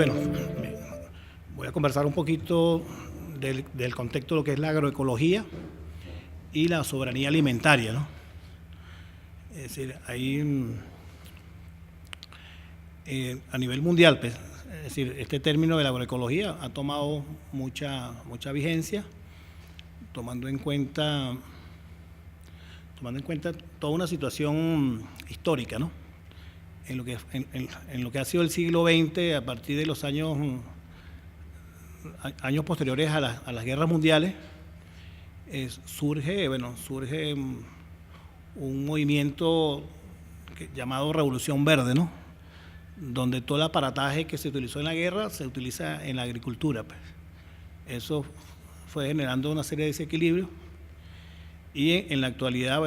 bueno, voy a conversar un poquito del contexto de lo que es la agroecología y la soberanía alimentaria, ¿no? Es decir, ahí a nivel mundial, pues, es decir, este término de la agroecología ha tomado mucha vigencia, tomando en cuenta toda una situación histórica, ¿no? En lo que ha sido el siglo XX, a partir de los años posteriores a las guerras mundiales, surge un movimiento llamado Revolución Verde, ¿no? Donde todo el aparataje que se utilizó en la guerra se utiliza en la agricultura, pues. Eso fue generando una serie de desequilibrios y en la actualidad,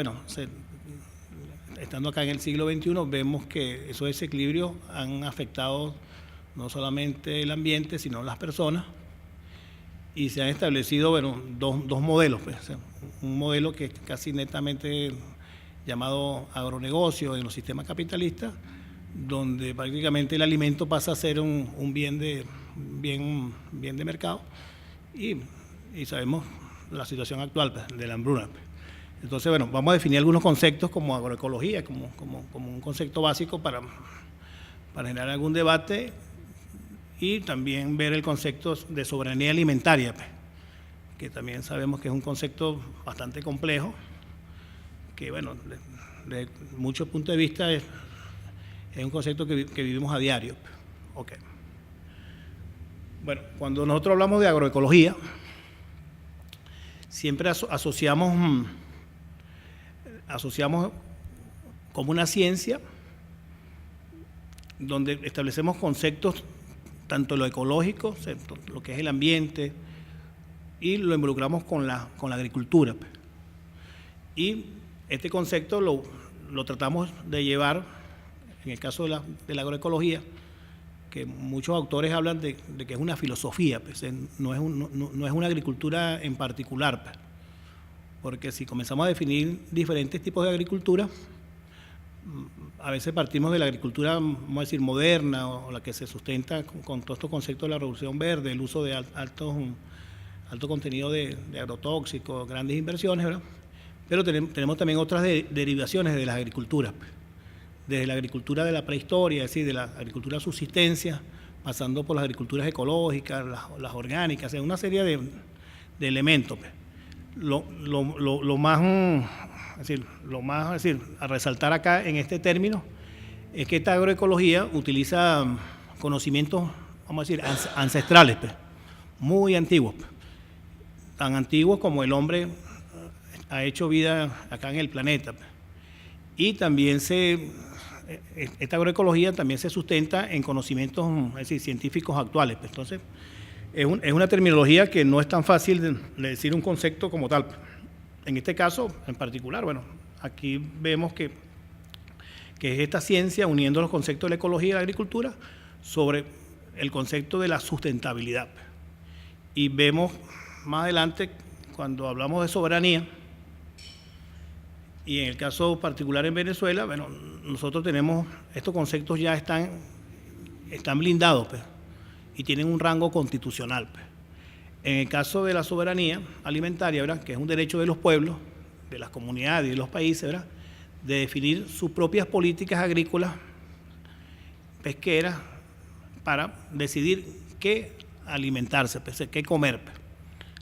estando acá en el siglo XXI, vemos que esos desequilibrios han afectado no solamente el ambiente, sino las personas, y se han establecido dos modelos, pues. Un modelo que es casi netamente llamado agronegocio en los sistemas capitalistas, donde prácticamente el alimento pasa a ser un bien de mercado, y sabemos la situación actual, pues, de la hambruna, pues. Entonces, vamos a definir algunos conceptos como agroecología, como un concepto básico para generar algún debate, y también ver el concepto de soberanía alimentaria, pues, que también sabemos que es un concepto bastante complejo, que de muchos puntos de vista es un concepto que vivimos a diario. Okay. Bueno, cuando nosotros hablamos de agroecología, siempre asociamos como una ciencia donde establecemos conceptos tanto lo ecológico, lo que es el ambiente, y lo involucramos con la agricultura. Y este concepto lo tratamos de llevar, en el caso de la agroecología, que muchos autores hablan de que es una filosofía, pues, no es una agricultura en particular, pues, porque si comenzamos a definir diferentes tipos de agricultura, a veces partimos de la agricultura, vamos a decir, moderna, o la que se sustenta con todos estos conceptos de la Revolución Verde, el uso de alto contenido de agrotóxicos, grandes inversiones, ¿verdad? Pero tenemos también otras derivaciones de las agriculturas, pues, desde la agricultura de la prehistoria, es decir, de la agricultura de subsistencia, pasando por las agriculturas ecológicas, las orgánicas, una serie de elementos, pues. Lo más a resaltar acá en este término es que esta agroecología utiliza conocimientos, vamos a decir, ancestrales, pues, muy antiguos, pues, tan antiguos como el hombre ha hecho vida acá en el planeta, pues. Y también esta agroecología también se sustenta en conocimientos, es decir, científicos actuales, pues. Entonces, es una terminología que no es tan fácil de decir un concepto como tal. En este caso, en particular, aquí vemos que es esta ciencia uniendo los conceptos de la ecología y la agricultura sobre el concepto de la sustentabilidad. Y vemos más adelante, cuando hablamos de soberanía, y en el caso particular en Venezuela, nosotros tenemos, estos conceptos ya están blindados, pues, y tienen un rango constitucional, pues. En el caso de la soberanía alimentaria, ¿verdad?, que es un derecho de los pueblos, de las comunidades y de los países, ¿verdad?, de definir sus propias políticas agrícolas, pesqueras, para decidir qué alimentarse, pues, qué comer, pues.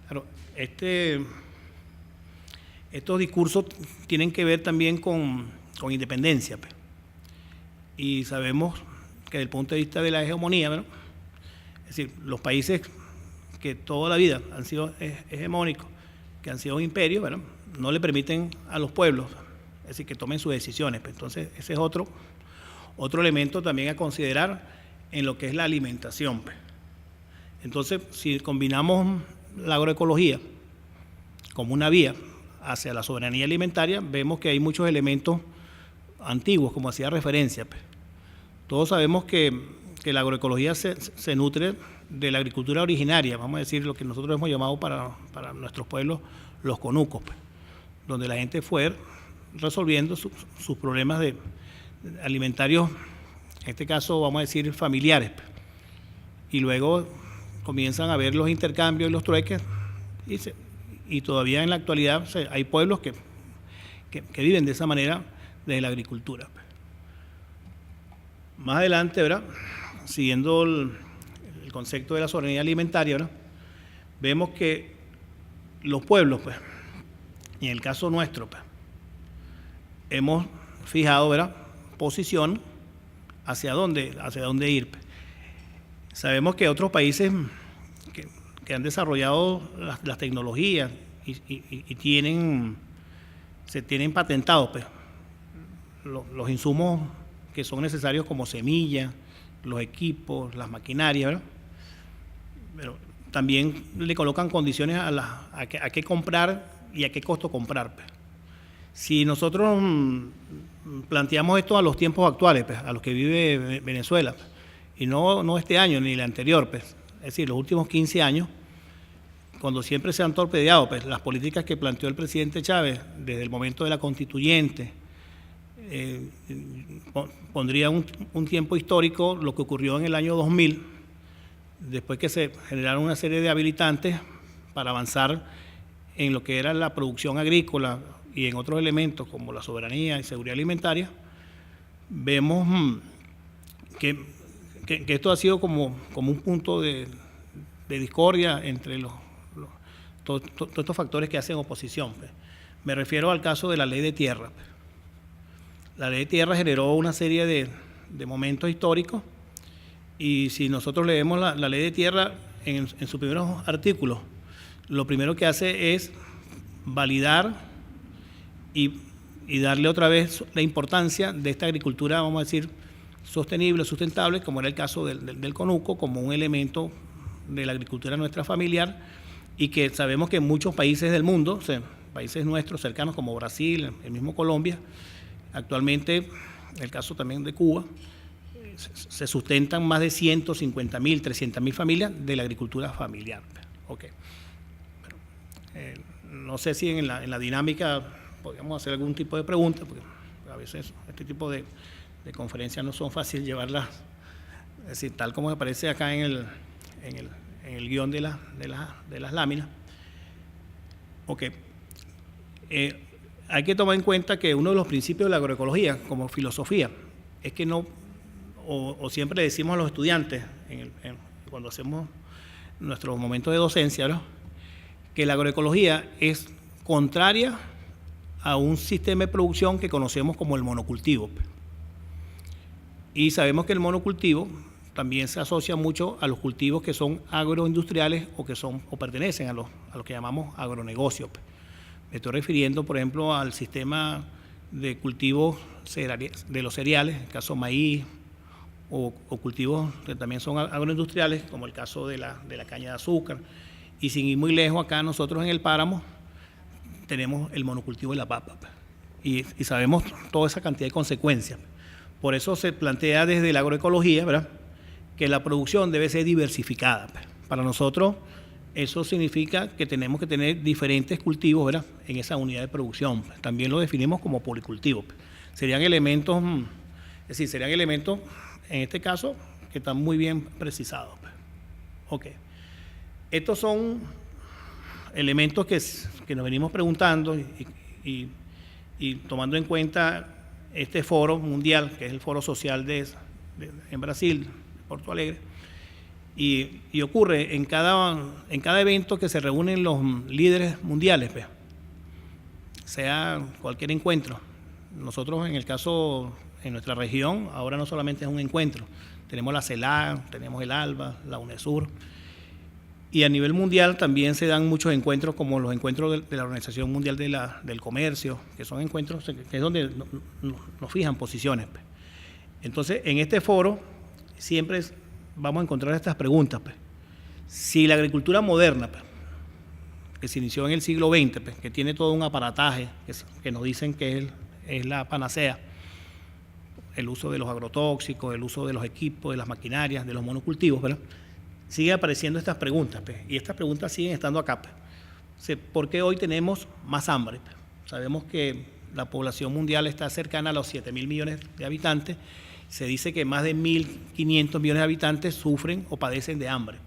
Claro, estos discursos tienen que ver también con independencia, pues. Y sabemos que desde el punto de vista de la hegemonía, ¿verdad?, es decir, los países que toda la vida han sido hegemónicos, que han sido imperios, ¿verdad?, no le permiten a los pueblos, es decir, que tomen sus decisiones, pues. Entonces, ese es otro elemento también a considerar en lo que es la alimentación, pues. Entonces, si combinamos la agroecología como una vía hacia la soberanía alimentaria, vemos que hay muchos elementos antiguos, como hacía referencia, pues. Todos sabemos que la agroecología se nutre de la agricultura originaria, vamos a decir, lo que nosotros hemos llamado para nuestros pueblos los conucos, pues, donde la gente fue resolviendo sus problemas alimentarios, en este caso vamos a decir familiares, pues. y luego comienzan a ver los intercambios y los trueques, y todavía en la actualidad hay pueblos que viven de esa manera de la agricultura. Más adelante, ¿verdad?, siguiendo el concepto de la soberanía alimentaria, ¿verdad?, vemos que los pueblos, pues, en el caso nuestro, pues, hemos fijado, ¿verdad?, posición hacia dónde ir. Pues. Sabemos que otros países que han desarrollado las tecnologías y tienen patentados, pues, los insumos que son necesarios como semillas, los equipos, las maquinarias, ¿verdad? Pero también le colocan condiciones a qué comprar y a qué costo comprar. Pues. Si nosotros planteamos esto a los tiempos actuales, pues, a los que vive Venezuela, pues, y no este año ni el anterior, pues, es decir, los últimos 15 años, cuando siempre se han torpedeado, pues, las políticas que planteó el presidente Chávez desde el momento de la constituyente, pondría un tiempo histórico lo que ocurrió en el año 2000, después que se generaron una serie de habilitantes para avanzar en lo que era la producción agrícola y en otros elementos como la soberanía y seguridad alimentaria. Vemos que esto ha sido como un punto de discordia entre todos estos factores que hacen oposición. Pues. Me refiero al caso de la ley de tierra. La ley de tierra generó una serie de momentos históricos, y si nosotros leemos la ley de tierra en sus primeros artículos, lo primero que hace es validar y darle otra vez la importancia de esta agricultura, vamos a decir, sostenible, sustentable, como era el caso del conuco, como un elemento de la agricultura nuestra familiar, y que sabemos que en muchos países del mundo, o sea, países nuestros cercanos como Brasil, el mismo Colombia, actualmente, el caso también de Cuba, se sustentan más de 150.000, 300.000 familias de la agricultura familiar. Okay. Pero, no sé si en la dinámica podríamos hacer algún tipo de pregunta, porque a veces este tipo de conferencias no son fáciles llevarlas, es decir, tal como aparece acá en el guión de las láminas. Okay. Hay que tomar en cuenta que uno de los principios de la agroecología como filosofía es que no, o siempre le decimos a los estudiantes cuando hacemos nuestros momentos de docencia, ¿no?, que la agroecología es contraria a un sistema de producción que conocemos como el monocultivo. Y sabemos que el monocultivo también se asocia mucho a los cultivos que son agroindustriales o pertenecen a lo que llamamos agronegocios. Me estoy refiriendo, por ejemplo, al sistema de cultivos de los cereales, en el caso maíz, o cultivos que también son agroindustriales, como el caso de la caña de azúcar. Y sin ir muy lejos, acá nosotros en el páramo tenemos el monocultivo de la papa. Y sabemos toda esa cantidad de consecuencias. Por eso se plantea desde la agroecología, ¿verdad?, que la producción debe ser diversificada. Para nosotros eso significa que tenemos que tener diferentes cultivos, ¿verdad?, en esa unidad de producción. También lo definimos como policultivos. Serían elementos, en este caso, que están muy bien precisados. Okay. Estos son elementos que nos venimos preguntando y tomando en cuenta este foro mundial, que es el Foro Social en Brasil, Porto Alegre, y ocurre en cada evento que se reúnen los líderes mundiales, pues, sea cualquier encuentro. Nosotros, en el caso, en nuestra región, ahora no solamente es un encuentro, tenemos la CELAC, tenemos el ALBA, la UNESUR, y a nivel mundial también se dan muchos encuentros, como los encuentros de la Organización Mundial del Comercio, que son encuentros que es donde nos fijan posiciones. Pues. Entonces, en este foro siempre vamos a encontrar estas preguntas. Pues. Si la agricultura moderna, pues, que se inició en el siglo XX, pues, que tiene todo un aparataje, que nos dicen que es la panacea, el uso de los agrotóxicos, el uso de los equipos, de las maquinarias, de los monocultivos, ¿verdad?, siguen apareciendo estas preguntas, pues, y estas preguntas siguen estando acá. Pues. ¿Por qué hoy tenemos más hambre? Pues. Sabemos que la población mundial está cercana a los 7.000 millones de habitantes Se dice que más de 1.500 millones de habitantes sufren o padecen de hambre.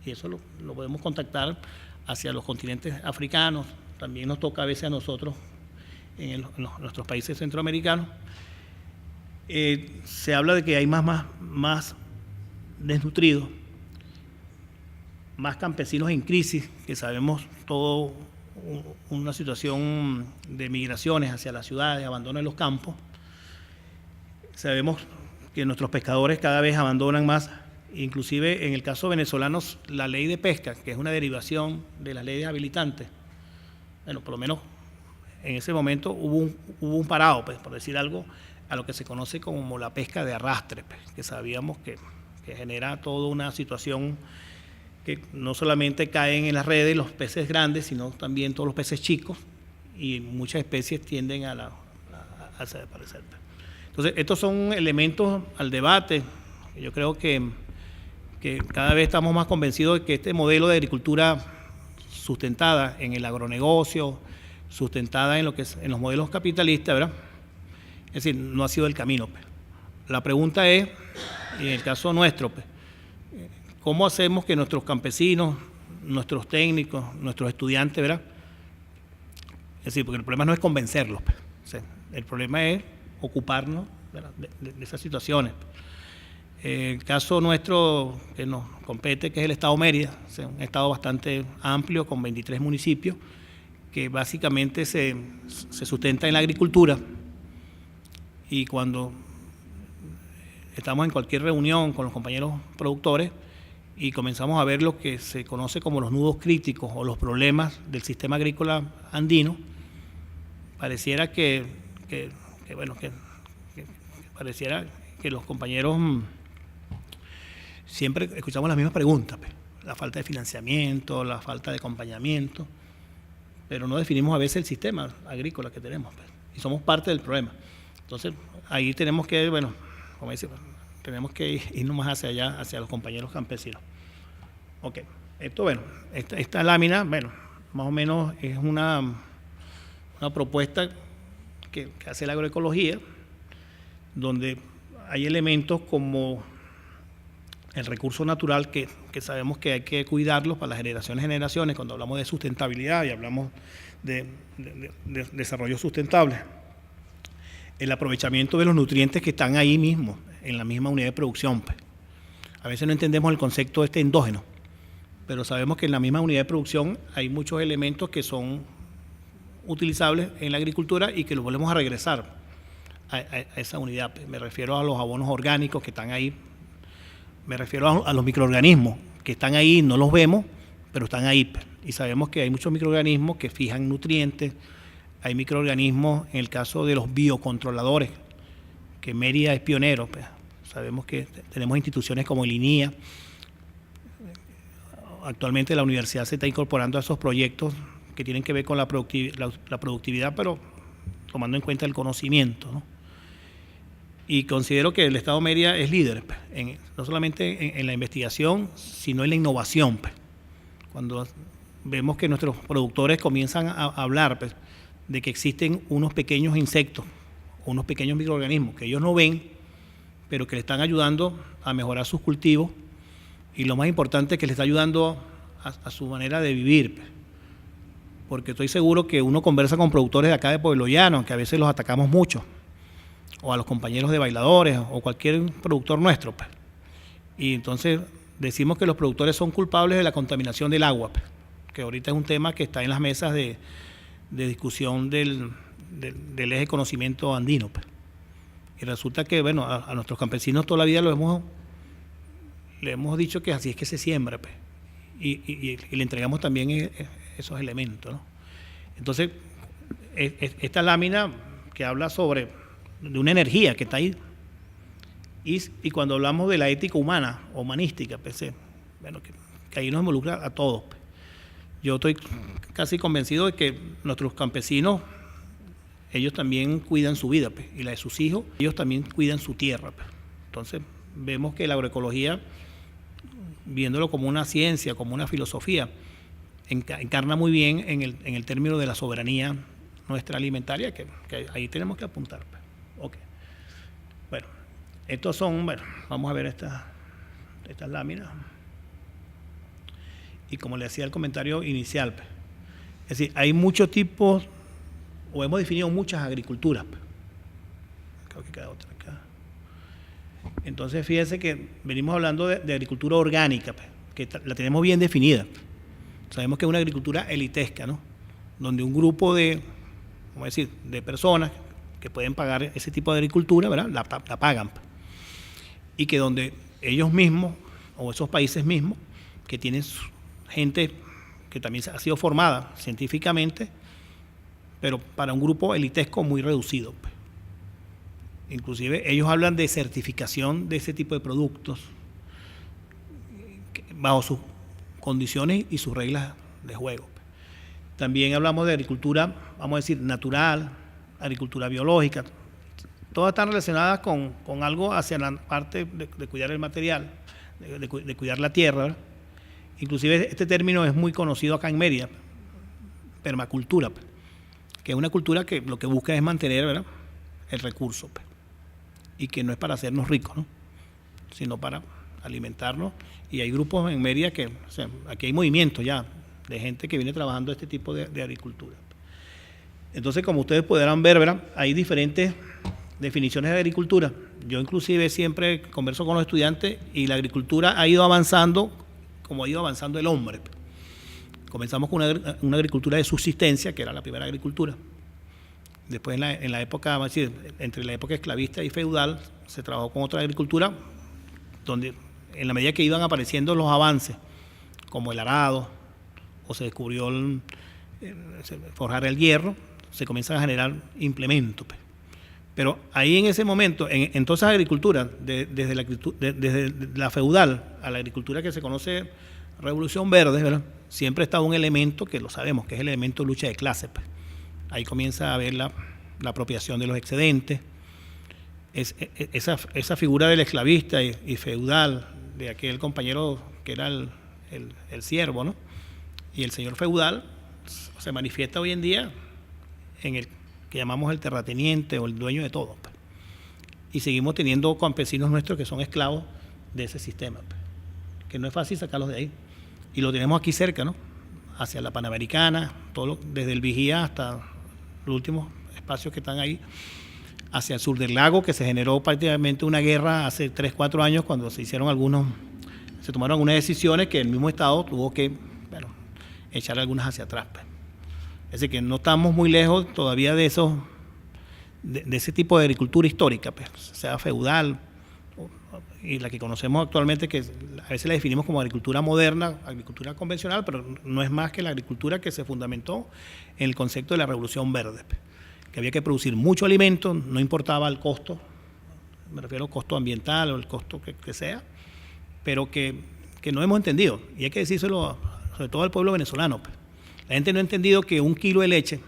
Y eso lo podemos contactar hacia los continentes africanos. También nos toca a veces a nosotros en nuestros países centroamericanos. Se habla de que hay más desnutridos, más campesinos en crisis, que sabemos todo una situación de migraciones hacia las ciudades, abandono de los campos. Sabemos que nuestros pescadores cada vez abandonan más, inclusive en el caso venezolano, la ley de pesca, que es una derivación de las leyes habilitantes. Bueno, por lo menos en ese momento hubo un parado, pues, por decir algo, a lo que se conoce como la pesca de arrastre, pues, que sabíamos que genera toda una situación que no solamente caen en las redes los peces grandes, sino también todos los peces chicos, y muchas especies tienden a desaparecer. Entonces, estos son elementos al debate. Yo creo que cada vez estamos más convencidos de que este modelo de agricultura sustentada en el agronegocio, sustentada en los modelos capitalistas, ¿verdad? Es decir, no ha sido el camino, pues. La pregunta es, en el caso nuestro, pues, ¿cómo hacemos que nuestros campesinos, nuestros técnicos, nuestros estudiantes, ¿verdad? Es decir, porque el problema no es convencerlos, pues. O sea, el problema es ocuparnos, ¿verdad?, de esas situaciones. El caso nuestro que nos compete, que es el Estado Mérida, o sea, un estado bastante amplio con 23 municipios, que básicamente se sustenta en la agricultura, y cuando estamos en cualquier reunión con los compañeros productores y comenzamos a ver lo que se conoce como los nudos críticos o los problemas del sistema agrícola andino, pareciera que pareciera que los compañeros siempre escuchamos las mismas preguntas, pues. La falta de financiamiento, la falta de acompañamiento, pero no definimos a veces el sistema agrícola que tenemos, pues, y somos parte del problema. Entonces, ahí tenemos que, bueno, como dice, tenemos que irnos más hacia allá, hacia los compañeros campesinos. Ok, esto, bueno, esta lámina, bueno, más o menos es una propuesta que hace la agroecología, donde hay elementos como el recurso natural que sabemos que hay que cuidarlos para las generaciones, cuando hablamos de sustentabilidad y hablamos de desarrollo sustentable. El aprovechamiento de los nutrientes que están ahí mismo, en la misma unidad de producción, pues. A veces no entendemos el concepto endógeno, pero sabemos que en la misma unidad de producción hay muchos elementos que son utilizables en la agricultura y que los volvemos a regresar a esa unidad. Me refiero a los abonos orgánicos que están ahí, me refiero a los microorganismos que están ahí, no los vemos, pero están ahí. Y sabemos que hay muchos microorganismos que fijan nutrientes. Hay microorganismos, en el caso de los biocontroladores, que Mérida es pionero, pues. Sabemos que tenemos instituciones como el INIA. Actualmente la universidad se está incorporando a esos proyectos que tienen que ver con la productividad, pero tomando en cuenta el conocimiento, ¿no? Y considero que el Estado Mérida es líder, pues, no solamente en la investigación, sino en la innovación, pues. Cuando vemos que nuestros productores comienzan a hablar, pues, de que existen unos pequeños insectos, unos pequeños microorganismos que ellos no ven, pero que le están ayudando a mejorar sus cultivos, y lo más importante es que le está ayudando a su manera de vivir, pues. Porque estoy seguro que uno conversa con productores de acá de Pueblo Llano, que a veces los atacamos mucho, o a los compañeros de bailadores, o cualquier productor nuestro, pues. Y entonces decimos que los productores son culpables de la contaminación del agua, pues, que ahorita es un tema que está en las mesas de discusión del eje conocimiento andino, pues. Y resulta que, bueno, a nuestros campesinos toda la vida le hemos dicho que así es que se siembra, pues, y le entregamos también esos elementos, ¿no? Entonces, esta lámina que habla de una energía que está ahí, y cuando hablamos de la ética humana, humanística, pues, bueno, que ahí nos involucra a todos, pues. Yo estoy casi convencido de que nuestros campesinos, ellos también cuidan su vida, pues, y la de sus hijos, ellos también cuidan su tierra, pues. Entonces, vemos que la agroecología, viéndolo como una ciencia, como una filosofía, encarna muy bien en el término de la soberanía nuestra alimentaria, que ahí tenemos que apuntar, pues. Okay. Bueno, Estos son, bueno, vamos a ver estas láminas. Y como le decía el comentario inicial, pues, es decir, hay muchos tipos, o hemos definido muchas agriculturas. Pues. Creo que queda otra acá. Entonces, fíjense que venimos hablando de agricultura orgánica, pues, que la tenemos bien definida. Sabemos que es una agricultura elitesca, ¿no? Donde un grupo de, vamos a decir, de personas que pueden pagar ese tipo de agricultura, ¿verdad? La pagan. Pues. Y que donde ellos mismos, o esos países mismos, que tienen gente que también ha sido formada científicamente, pero para un grupo elitesco muy reducido. Pues. Inclusive ellos hablan de certificación de ese tipo de productos bajo sus condiciones y sus reglas de juego. También hablamos de agricultura, vamos a decir, natural, agricultura biológica. Todas están relacionadas con algo hacia la parte de cuidar el material, de cuidar la tierra, ¿verdad? Inclusive este término es muy conocido acá en Mérida, permacultura, que es una cultura que lo que busca es mantener, ¿verdad?, el recurso, y que no es para hacernos ricos, ¿no?, sino para alimentarnos. Y hay grupos en Mérida que, o sea, aquí hay movimientos ya de gente que viene trabajando este tipo de agricultura. Entonces, como ustedes podrán ver, ¿verdad?, hay diferentes definiciones de agricultura. Yo inclusive siempre converso con los estudiantes y la agricultura ha ido avanzando como ha ido avanzando el hombre. Comenzamos con una agricultura de subsistencia, que era la primera agricultura. Después en la época, vamos a decir, entre la época esclavista y feudal, se trabajó con otra agricultura, donde en la medida que iban apareciendo los avances, como el arado, o se descubrió forjar el hierro, se comienzan a generar implementos. Pero ahí en ese momento, en todas esas agriculturas, desde la feudal a la agricultura que se conoce Revolución Verde, ¿verdad?, siempre está un elemento que lo sabemos, que es el elemento de lucha de clases. Pues. Ahí comienza a haber la apropiación de los excedentes, esa figura del esclavista y feudal, de aquel compañero que era el siervo, ¿no?, y el señor feudal, se manifiesta hoy en día en el que llamamos el terrateniente o el dueño de todo. Pues. Y seguimos teniendo campesinos nuestros que son esclavos de ese sistema, pues, que no es fácil sacarlos de ahí. Y lo tenemos aquí cerca, ¿no?, hacia la Panamericana, desde el Vigía hasta los últimos espacios que están ahí, hacia el sur del lago, que se generó prácticamente una guerra hace 3-4 años cuando se tomaron algunas decisiones que el mismo Estado tuvo que, bueno, echar algunas hacia atrás. Pues. Es decir, que no estamos muy lejos todavía de ese tipo de agricultura histórica, pues, sea feudal, y la que conocemos actualmente, que a veces la definimos como agricultura moderna, agricultura convencional, pero no es más que la agricultura que se fundamentó en el concepto de la Revolución Verde, pues, que había que producir mucho alimento, no importaba el costo, me refiero al costo ambiental o el costo que sea, pero que no hemos entendido, y hay que decírselo sobre todo al pueblo venezolano. Pues. La gente no ha entendido que 1 kilo de leche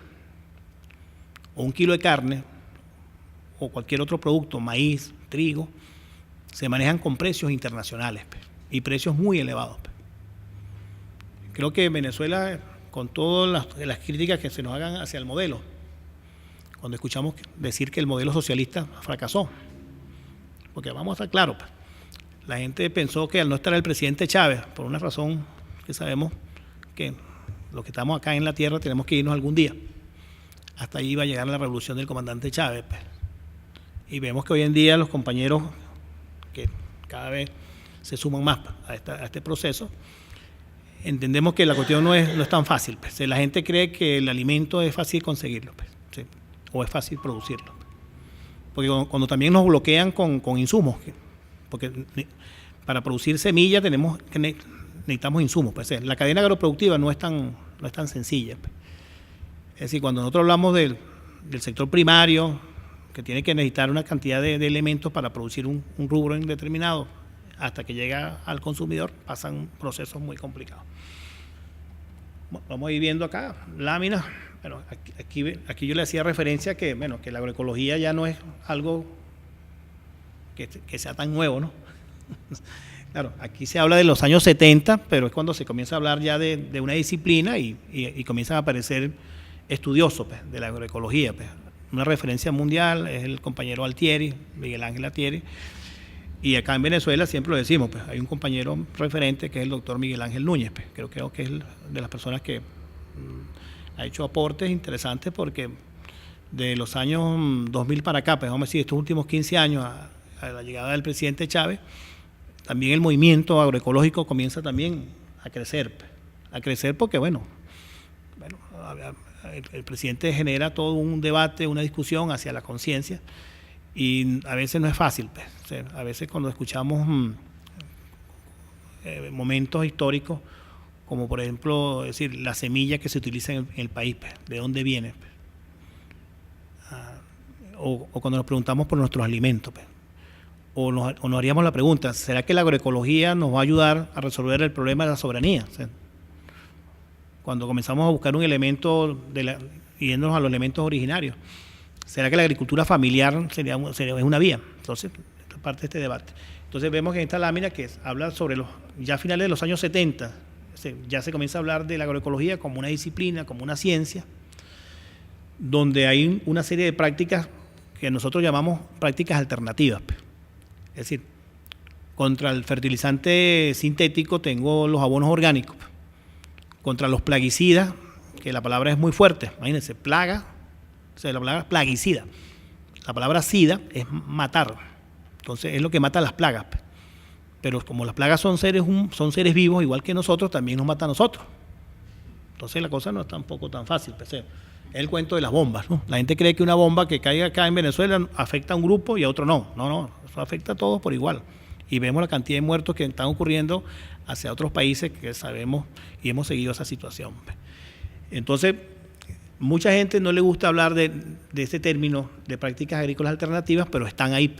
o 1 kilo de carne o cualquier otro producto, maíz, trigo, se manejan con precios internacionales, pues, y precios muy elevados. Pues. Creo que Venezuela, con todas las críticas que se nos hagan hacia el modelo, cuando escuchamos decir que el modelo socialista fracasó, porque vamos a estar claros, pues, la gente pensó que al no estar el presidente Chávez, por una razón que sabemos que los que estamos acá en la tierra tenemos que irnos algún día. Hasta ahí iba a llegar la revolución del comandante Chávez. Pues. Y vemos que hoy en día los compañeros que cada vez se suman más a este proceso, entendemos que la cuestión no es tan fácil. Pues. La gente cree que el alimento es fácil conseguirlo, pues, ¿sí? O es fácil producirlo. Porque cuando también nos bloquean con insumos, porque para producir semillas necesitamos insumos. Pues, la cadena agroproductiva no es tan sencilla. Pues. Es decir, cuando nosotros hablamos del sector primario, que tiene que necesitar una cantidad de elementos para producir un rubro indeterminado, hasta que llega al consumidor, pasan procesos muy complicados. Bueno, vamos a ir viendo acá láminas. Bueno, aquí yo le hacía referencia que la agroecología ya no es algo que sea tan nuevo, ¿no? Claro, aquí se habla de los años 70, pero es cuando se comienza a hablar ya de una disciplina y comienzan a aparecer estudiosos, pues, de la agroecología. Pues. Una referencia mundial es el compañero Altieri, Miguel Ángel Altieri, Y acá en Venezuela siempre lo decimos, pues hay un compañero referente que es el doctor Miguel Ángel Núñez, pues, creo que es de las personas que ha hecho aportes interesantes, porque de los años 2000 para acá, pues vamos a decir, estos últimos 15 años a la llegada del presidente Chávez, también el movimiento agroecológico comienza también a crecer porque, bueno, el presidente genera todo un debate, una discusión hacia la conciencia, y a veces no es fácil, pues. O sea, a veces cuando escuchamos momentos históricos, como por ejemplo, decir, la semilla que se utiliza en el país, pues, ¿de dónde viene? Pues? O cuando nos preguntamos por nuestros alimentos, pues. O nos haríamos la pregunta, ¿será que la agroecología nos va a ayudar a resolver el problema de la soberanía? O sea, cuando comenzamos a buscar un elemento, yéndonos a los elementos originarios, ¿será que la agricultura familiar sería una vía? Entonces, esta parte de este debate. Entonces vemos que en esta lámina que habla sobre ya a finales de los años 70, ya se comienza a hablar de la agroecología como una disciplina, como una ciencia, donde hay una serie de prácticas que nosotros llamamos prácticas alternativas. Es decir, contra el fertilizante sintético tengo los abonos orgánicos. Contra los plaguicidas, que la palabra es muy fuerte, imagínense, plaga, o sea, la palabra plaguicida. La palabra sida es matar, entonces es lo que mata las plagas. Pero como las plagas son seres vivos, igual que nosotros, también nos mata a nosotros. Entonces la cosa no es tampoco tan fácil. Pues, es el cuento de las bombas, ¿no? La gente cree que una bomba que caiga acá en Venezuela afecta a un grupo y a otro no. No, eso afecta a todos por igual. Y vemos la cantidad de muertos que están ocurriendo hacia otros países que sabemos y hemos seguido esa situación. Entonces, mucha gente no le gusta hablar de este término de prácticas agrícolas alternativas, pero están ahí.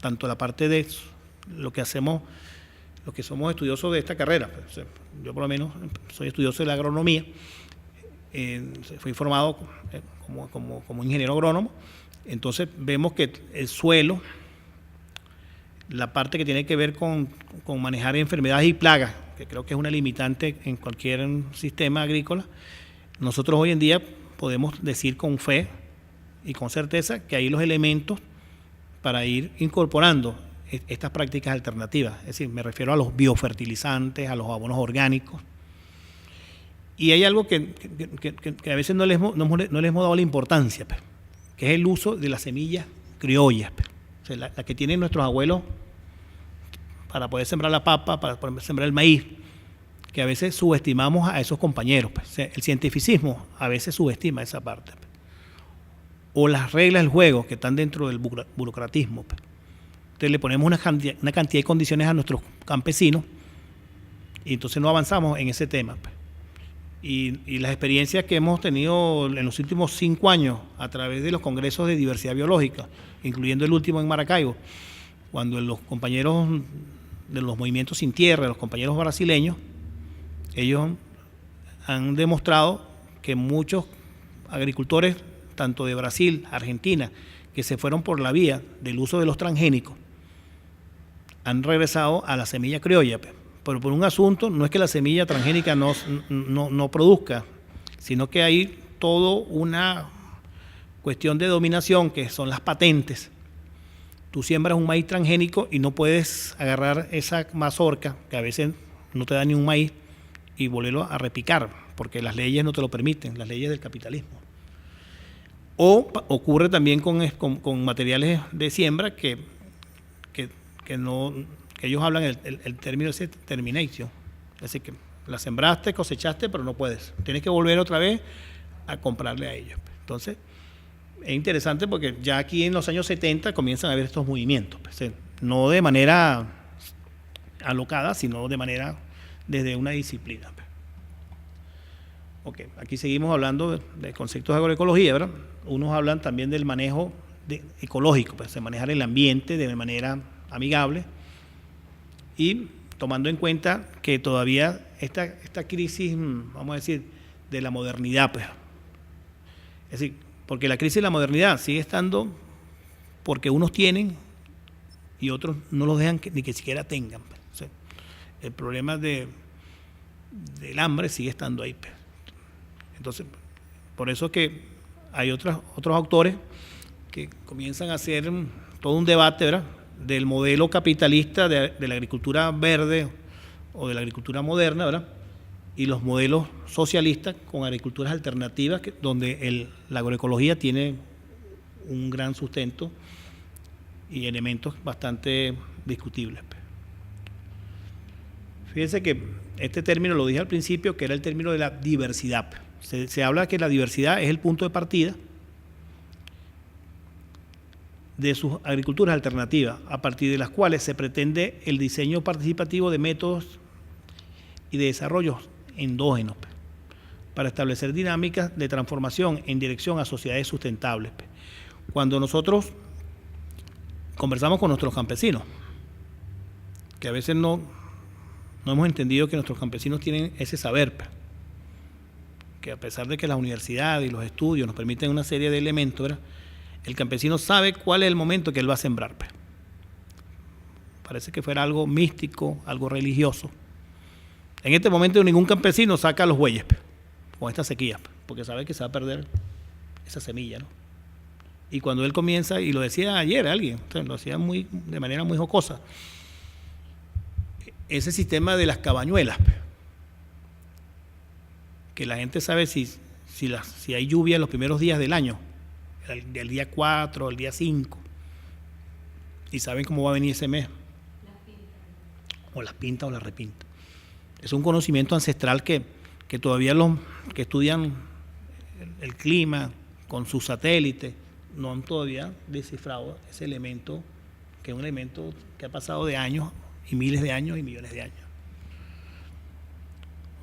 Tanto la parte de lo que hacemos, los que somos estudiosos de esta carrera. O sea, yo por lo menos soy estudioso de la agronomía, fui formado como ingeniero agrónomo. Entonces vemos que el suelo, la parte que tiene que ver con manejar enfermedades y plagas, que creo que es una limitante en cualquier sistema agrícola, nosotros hoy en día podemos decir con fe y con certeza que hay los elementos para ir incorporando estas prácticas alternativas. Es decir, me refiero a los biofertilizantes, a los abonos orgánicos. Y hay algo que a veces no les hemos dado la importancia, pues, que es el uso de las semillas criollas, pues. O sea, la que tienen nuestros abuelos para poder sembrar la papa, para poder sembrar el maíz, que a veces subestimamos a esos compañeros. Pues. O sea, el cientificismo a veces subestima esa parte. Pues. O las reglas del juego que están dentro del burocratismo. Pues. Entonces le ponemos una cantidad de condiciones a nuestros campesinos y entonces no avanzamos en ese tema. Pues. Y las experiencias que hemos tenido en los últimos 5 años a través de los congresos de diversidad biológica, incluyendo el último en Maracaibo, cuando los compañeros de los movimientos sin tierra, los compañeros brasileños, ellos han demostrado que muchos agricultores, tanto de Brasil, Argentina, que se fueron por la vía del uso de los transgénicos, han regresado a la semilla criolla. Pero por un asunto, no es que la semilla transgénica no produzca, sino que hay toda una cuestión de dominación, que son las patentes. Tú siembras un maíz transgénico y no puedes agarrar esa mazorca, que a veces no te da ni un maíz, y volverlo a repicar, porque las leyes no te lo permiten, las leyes del capitalismo. O ocurre también con materiales de siembra que ellos hablan el término ese termination. Es decir, que la sembraste, cosechaste, pero no puedes. Tienes que volver otra vez a comprarle a ellos. Entonces, es interesante porque ya aquí en los años 70 comienzan a haber estos movimientos. Pues, no de manera alocada, sino de manera desde una disciplina. Ok, aquí seguimos hablando de conceptos de agroecología, ¿verdad? Unos hablan también del manejo ecológico, pues, de manejar el ambiente de manera amigable y tomando en cuenta que todavía esta crisis, vamos a decir, de la modernidad, pues. Es decir, porque la crisis de la modernidad sigue estando porque unos tienen y otros no los dejan ni que siquiera tengan. Pues. O sea, el problema del hambre sigue estando ahí. Pues. Entonces, por eso que hay otros autores que comienzan a hacer todo un debate, ¿verdad?, del modelo capitalista de la agricultura verde o de la agricultura moderna, ¿verdad? Y los modelos socialistas con agriculturas alternativas, donde la agroecología tiene un gran sustento y elementos bastante discutibles. Fíjense que este término lo dije al principio, que era el término de la diversidad. Se habla que la diversidad es el punto de partida de sus agriculturas alternativas, a partir de las cuales se pretende el diseño participativo de métodos y de desarrollos endógenos para establecer dinámicas de transformación en dirección a sociedades sustentables. Cuando nosotros conversamos con nuestros campesinos, que a veces no hemos entendido que nuestros campesinos tienen ese saber, que a pesar de que las universidades y los estudios nos permiten una serie de elementos, ¿verdad?, el campesino sabe cuál es el momento que él va a sembrar. Parece que fuera algo místico, algo religioso. En este momento ningún campesino saca los bueyes con esta sequía, porque sabe que se va a perder esa semilla, ¿no? Y cuando él comienza, y lo decía ayer alguien, lo decía de manera muy jocosa, ese sistema de las cabañuelas, que la gente sabe si hay lluvia en los primeros días del año, el día 4, el día 5, y saben cómo va a venir ese mes, o las pinta o las repinta. Es un conocimiento ancestral que todavía los que estudian el clima con sus satélites no han todavía descifrado ese elemento, que es un elemento que ha pasado de años y miles de años y millones de años.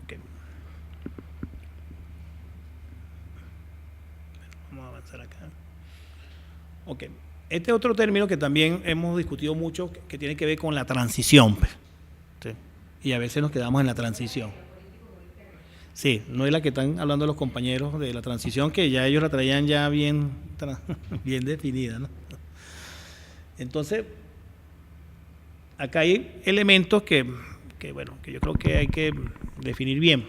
Okay. Vamos a avanzar acá. Okay. Este es otro término que también hemos discutido mucho, que tiene que ver con la transición. ¿Sí? Y a veces nos quedamos en la transición. Sí, no es la que están hablando los compañeros de la transición, que ya ellos la traían ya bien definida, ¿no? Entonces, acá hay elementos que yo creo que hay que definir bien.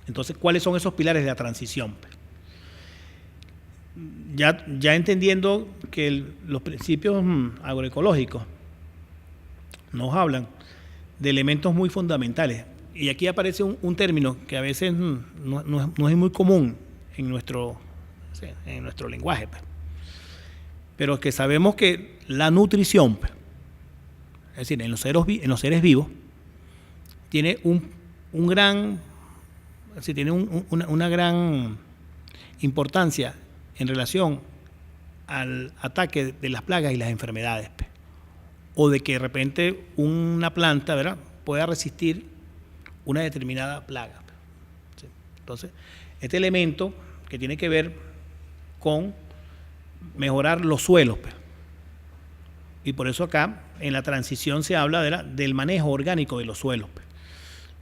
Entonces, ¿cuáles son esos pilares de la transición? Ya entendiendo que los principios agroecológicos nos hablan de elementos muy fundamentales. Y aquí aparece un término que a veces no es muy común en nuestro lenguaje, pero que sabemos que la nutrición, es decir, en los seres vivos, tiene una gran importancia en relación al ataque de las plagas y las enfermedades, o de que de repente una planta, ¿verdad?, pueda resistir una determinada plaga. ¿Sí? Entonces, este elemento que tiene que ver con mejorar los suelos, y por eso acá en la transición se habla del manejo orgánico de los suelos.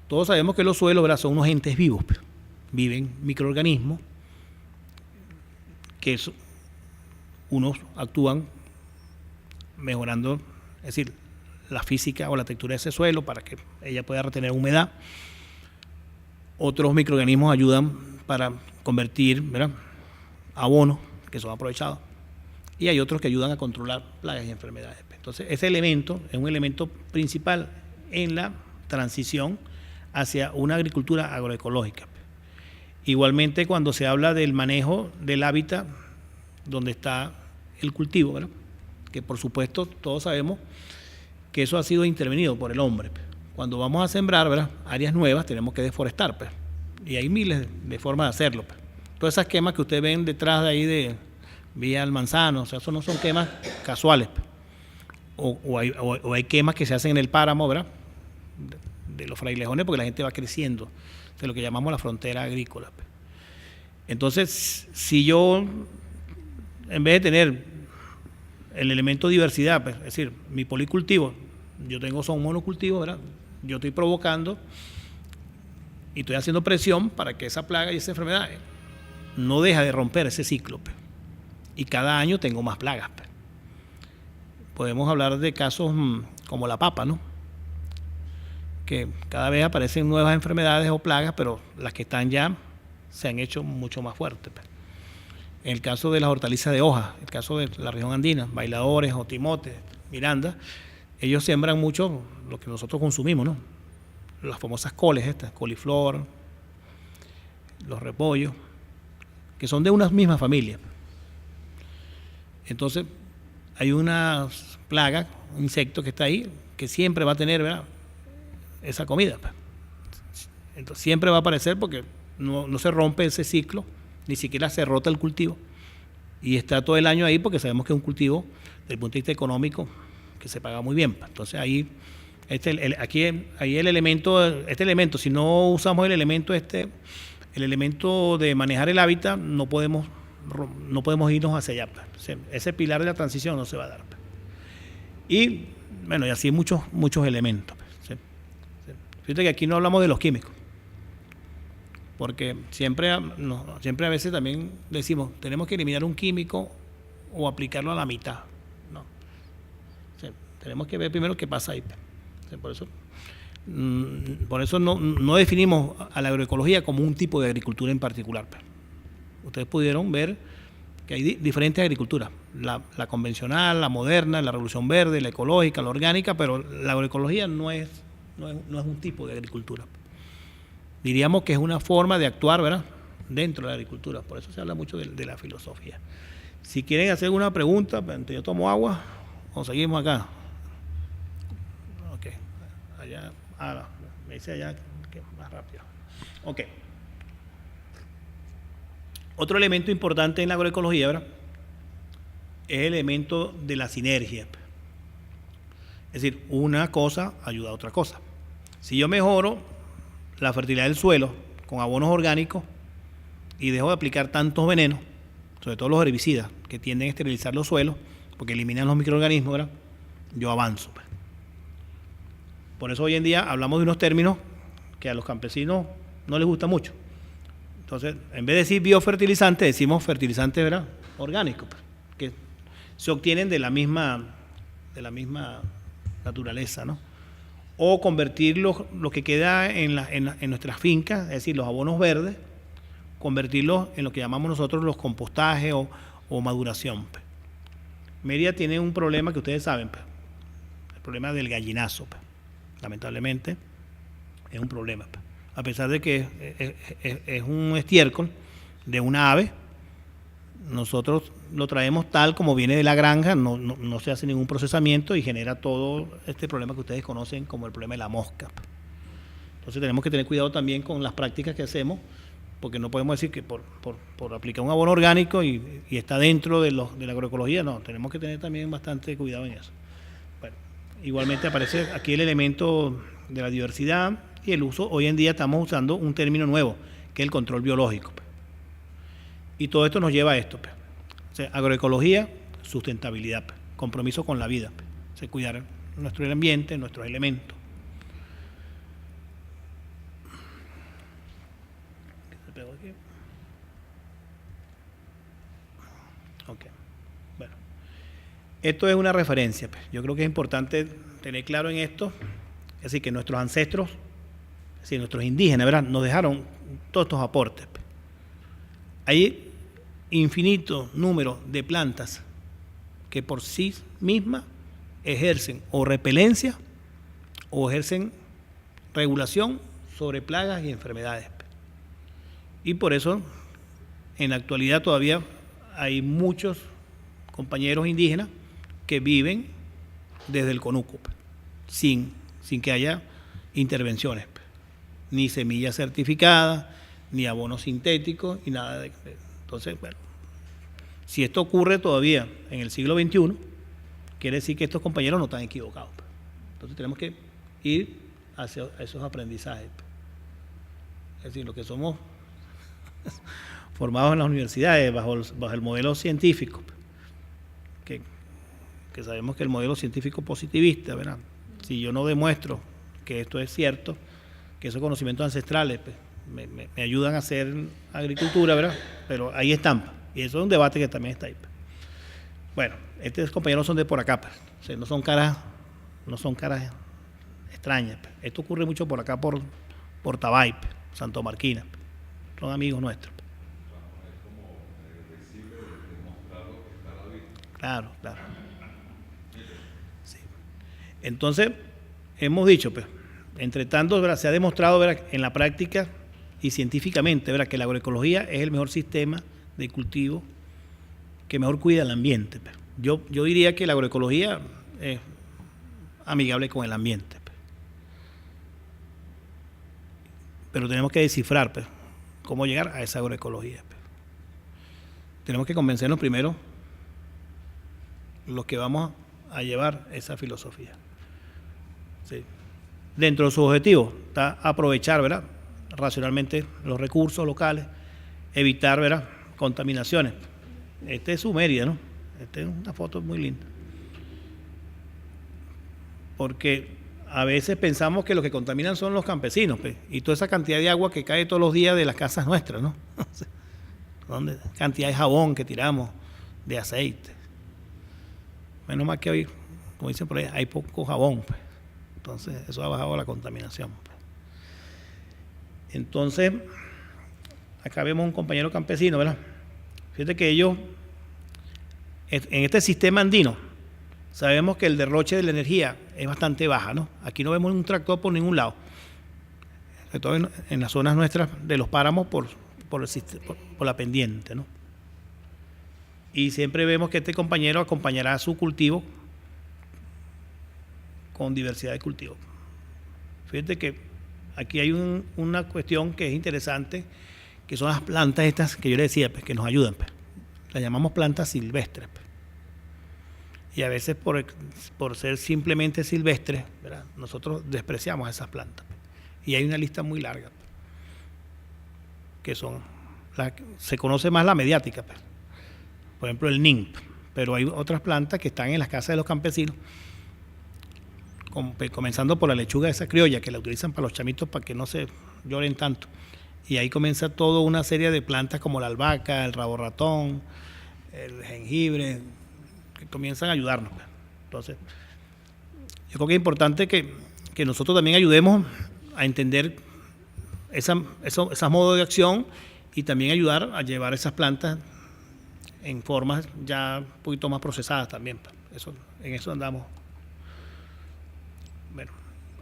Todos sabemos que los suelos, ¿verdad?, son unos entes vivos, viven microorganismos que unos actúan mejorando, es decir, la física o la textura de ese suelo para que ella pueda retener humedad. Otros microorganismos ayudan para convertir, ¿verdad?, abonos que son aprovechados. Y hay otros que ayudan a controlar plagas y enfermedades. Entonces, ese elemento es un elemento principal en la transición hacia una agricultura agroecológica. Igualmente, cuando se habla del manejo del hábitat donde está el cultivo, ¿verdad?, que por supuesto todos sabemos que eso ha sido intervenido por el hombre. Cuando vamos a sembrar, ¿verdad?, áreas nuevas, tenemos que deforestar, y hay miles de formas de hacerlo. Todas esas quemas que ustedes ven detrás de ahí de Vía al Manzano, o sea, eso no son quemas casuales. O hay quemas que se hacen en el páramo, ¿verdad?, de los frailejones, porque la gente va creciendo, de lo que llamamos la frontera agrícola. Entonces, si yo, en vez de tener el elemento diversidad, es decir, mi policultivo, yo tengo son monocultivos, ¿verdad?, yo estoy provocando y estoy haciendo presión para que esa plaga y esa enfermedad no deja de romper ese ciclo, y cada año tengo más plagas. Podemos hablar de casos como la papa, ¿no?, que cada vez aparecen nuevas enfermedades o plagas, pero las que están ya se han hecho mucho más fuertes. En el caso de las hortalizas de hoja, el caso de la región andina, bailadores o timotes, Miranda, ellos siembran mucho lo que nosotros consumimos, ¿no? Las famosas coles estas, coliflor, los repollos, que son de una misma familia. Entonces, hay una plaga, un insecto que está ahí, que siempre va a tener, ¿verdad?, esa comida. Entonces, siempre va a aparecer porque no se rompe ese ciclo, ni siquiera se rota el cultivo. Y está todo el año ahí porque sabemos que es un cultivo, desde el punto de vista económico, que se paga muy bien. Entonces, ahí, ahí el elemento, si no usamos el elemento de manejar el hábitat, no podemos irnos hacia allá. Ese pilar de la transición no se va a dar. Y bueno, y así muchos elementos. Fíjate que aquí no hablamos de los químicos, porque siempre a veces también decimos, tenemos que eliminar un químico o aplicarlo a la mitad. No. Tenemos que ver primero qué pasa ahí. Por eso no definimos a la agroecología como un tipo de agricultura en particular. Ustedes pudieron ver que hay diferentes agriculturas, la convencional, la moderna, la revolución verde, la ecológica, la orgánica, pero la agroecología no es un tipo de agricultura. Diríamos que es una forma de actuar, ¿verdad?, dentro de la agricultura. Por eso se habla mucho de la filosofía. Si quieren hacer una pregunta, yo tomo agua o seguimos acá. Ok, allá, me dice allá que más rápido. Ok. Otro elemento importante en la agroecología, ¿verdad?, es el elemento de la sinergia. Es decir, una cosa ayuda a otra cosa. Si yo mejoro la fertilidad del suelo con abonos orgánicos y dejo de aplicar tantos venenos, sobre todo los herbicidas que tienden a esterilizar los suelos porque eliminan los microorganismos, ¿verdad?, yo avanzo. Por eso hoy en día hablamos de unos términos que a los campesinos no les gusta mucho. Entonces, en vez de decir biofertilizante, decimos fertilizantes, ¿verdad?, orgánicos, que se obtienen de la misma naturaleza, ¿no? O convertir lo que queda en nuestras fincas, es decir, los abonos verdes, convertirlos en lo que llamamos nosotros los compostajes o maduración. Mérida tiene un problema que ustedes saben, el problema del gallinazo. Lamentablemente es un problema. A pesar de que es un estiércol de una ave, nosotros lo traemos tal como viene de la granja, no se hace ningún procesamiento y genera todo este problema que ustedes conocen como el problema de la mosca. Entonces tenemos que tener cuidado también con las prácticas que hacemos, porque no podemos decir que por aplicar un abono orgánico y está dentro de la agroecología, no, tenemos que tener también bastante cuidado en eso. Bueno, igualmente aparece aquí el elemento de la diversidad y el uso. Hoy en día estamos usando un término nuevo, que es el control biológico. Y todo esto nos lleva a esto. O sea, agroecología, sustentabilidad, compromiso con la vida, o sea, cuidar nuestro ambiente, nuestros elementos. ¿Qué se pegó aquí? Ok. Bueno, esto es una referencia. Yo creo que es importante tener claro en esto, es decir, que nuestros ancestros, es decir, nuestros indígenas, ¿verdad?, nos dejaron todos estos aportes. Hay infinito número de plantas que por sí mismas ejercen o repelencia o ejercen regulación sobre plagas y enfermedades. Y por eso, en la actualidad todavía hay muchos compañeros indígenas que viven desde el conuco, sin que haya intervenciones, ni semillas certificadas, ni abonos sintéticos, y nada de. Entonces, bueno, si esto ocurre todavía en el siglo XXI, quiere decir que estos compañeros no están equivocados. Entonces tenemos que ir hacia esos aprendizajes. Es decir, lo que somos formados en las universidades bajo el modelo científico, que sabemos que el modelo científico positivista, ¿verdad?, si yo no demuestro que esto es cierto, que esos conocimientos ancestrales me ayudan a hacer agricultura, ¿verdad?, pero ahí están. Y eso es un debate que también está ahí. Bueno, estos compañeros son de por acá, o sea, no son caras extrañas. Esto ocurre mucho por acá, por Tabay, Santo Marquina. Son amigos nuestros. Claro. Entonces, hemos dicho, pues, entre tanto, ¿verdad?, se ha demostrado, ¿verdad?, en la práctica y científicamente, ¿verdad?, que la agroecología es el mejor sistema de cultivo que mejor cuida el ambiente. Pues. Yo diría que la agroecología es amigable con el ambiente. Pues. Pero tenemos que descifrar, pues, cómo llegar a esa agroecología. Pues. Tenemos que convencernos primero los que vamos a llevar esa filosofía. Sí. Dentro de sus objetivos está aprovechar, ¿verdad?, racionalmente los recursos locales, evitar, ¿verdad?, contaminaciones. Este es su Mérida, ¿no? Esta es una foto muy linda. Porque a veces pensamos que los que contaminan son los campesinos, pues, y toda esa cantidad de agua que cae todos los días de las casas nuestras, ¿no? ¿Dónde? Cantidad de jabón que tiramos, de aceite. Menos mal que hoy, como dicen por ahí, hay poco jabón, pues. Entonces, eso ha bajado la contaminación. Pues. Entonces, acá vemos un compañero campesino, ¿verdad? Fíjate que ellos, en este sistema andino, sabemos que el derroche de la energía es bastante baja, ¿no? Aquí no vemos un tractor por ningún lado. Sobre todo en las zonas nuestras de los páramos por la pendiente, ¿no? Y siempre vemos que este compañero acompañará su cultivo con diversidad de cultivos. Fíjate que aquí hay una cuestión que es interesante, que son las plantas estas que yo le decía, pues, que nos ayudan. Pues. Las llamamos plantas silvestres. Pues. Y a veces por ser simplemente silvestres, ¿verdad?, nosotros despreciamos esas plantas. Pues. Y hay una lista muy larga, pues, que son se conoce más la mediática. Pues. Por ejemplo, el nim, pero hay otras plantas que están en las casas de los campesinos, comenzando por la lechuga esa criolla, que la utilizan para los chamitos para que no se lloren tanto. Y ahí comienza toda una serie de plantas como la albahaca, el rabo ratón, el jengibre, que comienzan a ayudarnos. Entonces, yo creo que es importante que nosotros también ayudemos a entender esos modos de acción y también ayudar a llevar esas plantas en formas ya un poquito más procesadas también. En eso andamos. Bueno,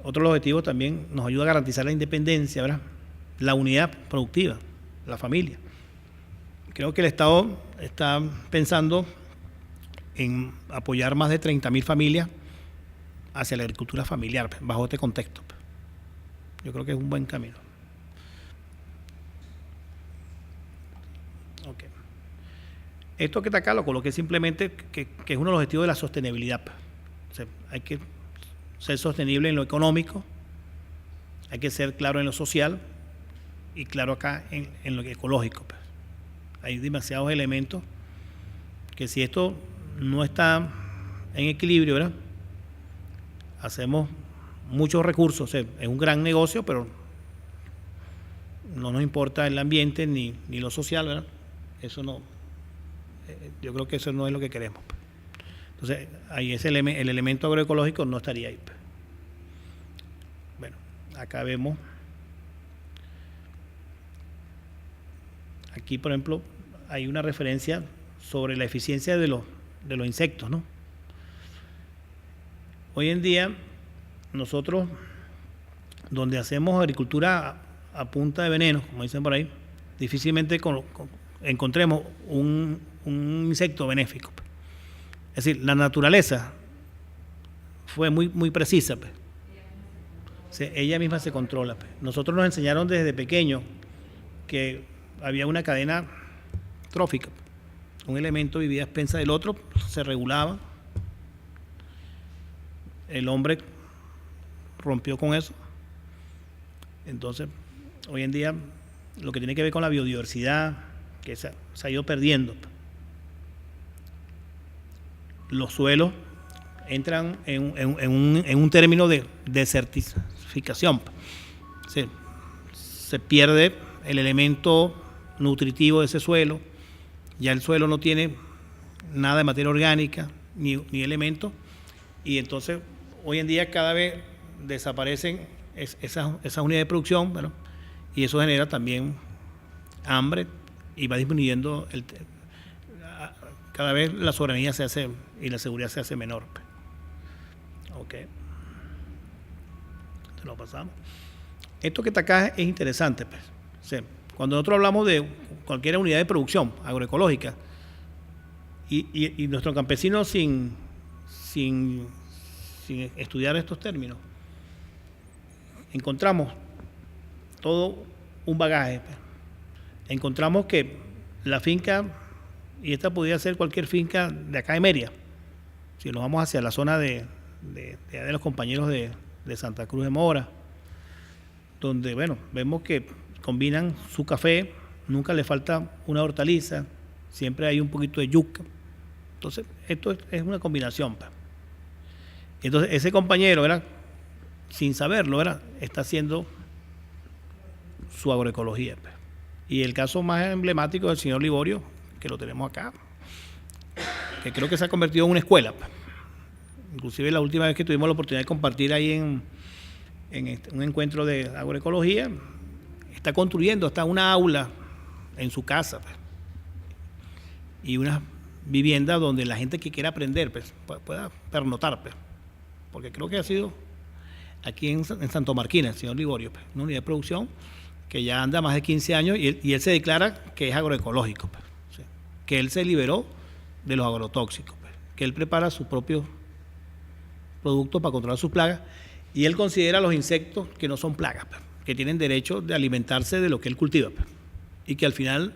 otro objetivo también nos ayuda a garantizar la independencia, ¿verdad?, la unidad productiva, la familia. Creo que el Estado está pensando en apoyar más de 30.000 familias hacia la agricultura familiar, bajo este contexto. Yo creo que es un buen camino. Okay. Esto que está acá lo coloqué simplemente que es uno de los objetivos de la sostenibilidad. O sea, hay que ser sostenible en lo económico, hay que ser claro en lo social y claro acá en lo ecológico. Pues. Hay demasiados elementos que si esto no está en equilibrio, ¿verdad?, hacemos muchos recursos. O sea, es un gran negocio, pero no nos importa el ambiente ni lo social, ¿verdad? Eso no, yo creo que eso no es lo que queremos. Pues. Entonces, ahí el elemento agroecológico no estaría ahí. Pues. Bueno, acá vemos. Aquí, por ejemplo, hay una referencia sobre la eficiencia de los insectos, ¿no? Hoy en día, nosotros, donde hacemos agricultura a punta de veneno, como dicen por ahí, difícilmente encontremos un insecto benéfico. Es decir, la naturaleza fue muy, muy precisa. Pues. Ella misma se controla. Pues. Nosotros nos enseñaron desde pequeños que había una cadena trófica. Un elemento vivía a expensas del otro, se regulaba. El hombre rompió con eso. Entonces, hoy en día, lo que tiene que ver con la biodiversidad, que se ha ido perdiendo. Los suelos entran en un término de desertificación. Se pierde el elemento nutritivo de ese suelo, ya el suelo no tiene nada de materia orgánica ni elementos, y entonces hoy en día cada vez desaparecen esas unidades de producción, bueno, y eso genera también hambre y va disminuyendo cada vez la soberanía se hace y la seguridad se hace menor. Okay. Te lo pasamos. Esto que está acá es interesante, pues. O sea, cuando nosotros hablamos de cualquier unidad de producción agroecológica y nuestro campesino sin estudiar estos términos, encontramos todo un bagaje. Pues. Encontramos que la finca, y esta podría ser cualquier finca de acá de Mérida, si nos vamos hacia la zona de los compañeros de Santa Cruz de Mora, donde, bueno, vemos que combinan su café, nunca le falta una hortaliza, siempre hay un poquito de yuca. Entonces, esto es una combinación. Pues. Entonces, ese compañero, ¿verdad?, sin saberlo, ¿verdad?, está haciendo su agroecología. Pues. Y el caso más emblemático del señor Liborio, que lo tenemos acá, que creo que se ha convertido en una escuela. Pues. Inclusive la última vez que tuvimos la oportunidad de compartir ahí en un encuentro de agroecología, está construyendo hasta una aula en su casa, pues, y una vivienda donde la gente que quiera aprender, pues, pueda pernotar, pues, porque creo que ha sido aquí en Santo Marquina, el señor Liborio, pues, una unidad de producción que ya anda más de 15 años y él se declara que es agroecológico, pues, ¿sí? Que él se liberó de los agrotóxicos, pues, que él prepara sus propios productos para controlar sus plagas y él considera los insectos que no son plagas, pues, que tienen derecho de alimentarse de lo que él cultiva, pues, y que al final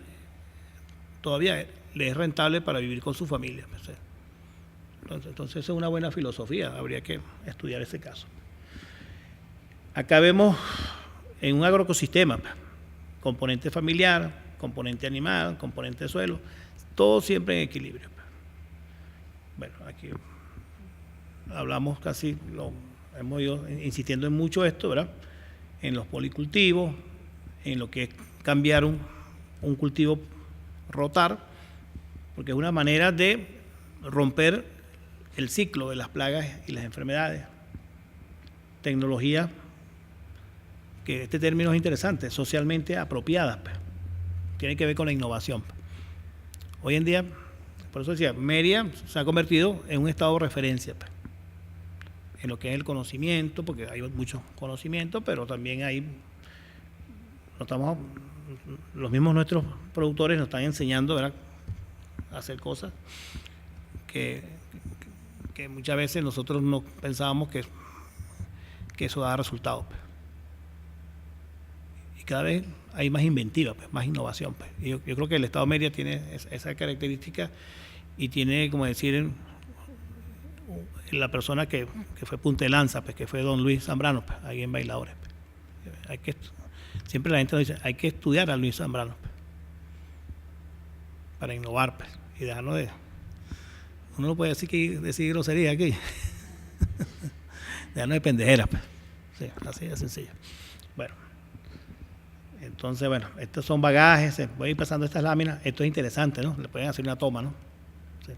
todavía le es rentable para vivir con su familia. Pues, ¿sí? Entonces es una buena filosofía, habría que estudiar ese caso. Acá vemos en un agroecosistema, pues, componente familiar, componente animal, componente de suelo, todo siempre en equilibrio. Pues. Bueno, aquí hablamos hemos ido insistiendo en mucho esto, ¿verdad?, en los policultivos, en lo que es cambiar un cultivo, rotar, porque es una manera de romper el ciclo de las plagas y las enfermedades. Tecnología, que este término es interesante, socialmente apropiadas, pues. Tiene que ver con la innovación. Hoy en día, por eso decía, Mérida se ha convertido en un estado de referencia, pues, en lo que es el conocimiento, porque hay mucho conocimiento, pero también hay, los mismos nuestros productores nos están enseñando, ¿verdad?, a hacer cosas que muchas veces nosotros no pensábamos que eso da resultados. Pues. Y cada vez hay más inventiva, pues, más innovación. Pues. Y yo creo que el Estado de Mérida tiene esa característica y tiene, como decir, la persona que fue punta de lanza, pues, que fue don Luis Zambrano, pues, ahí en Bailadores. Pues. Siempre la gente nos dice, hay que estudiar a Luis Zambrano, pues, para innovar, pues, y dejarnos de... Uno no puede decir grosería aquí. Dejarnos de pendejeras, pues. Sí, así de sencillo. Bueno, entonces, bueno, estos son bagajes, voy a ir pasando estas láminas, esto es interesante, ¿no? Le pueden hacer una toma, ¿no? Sí.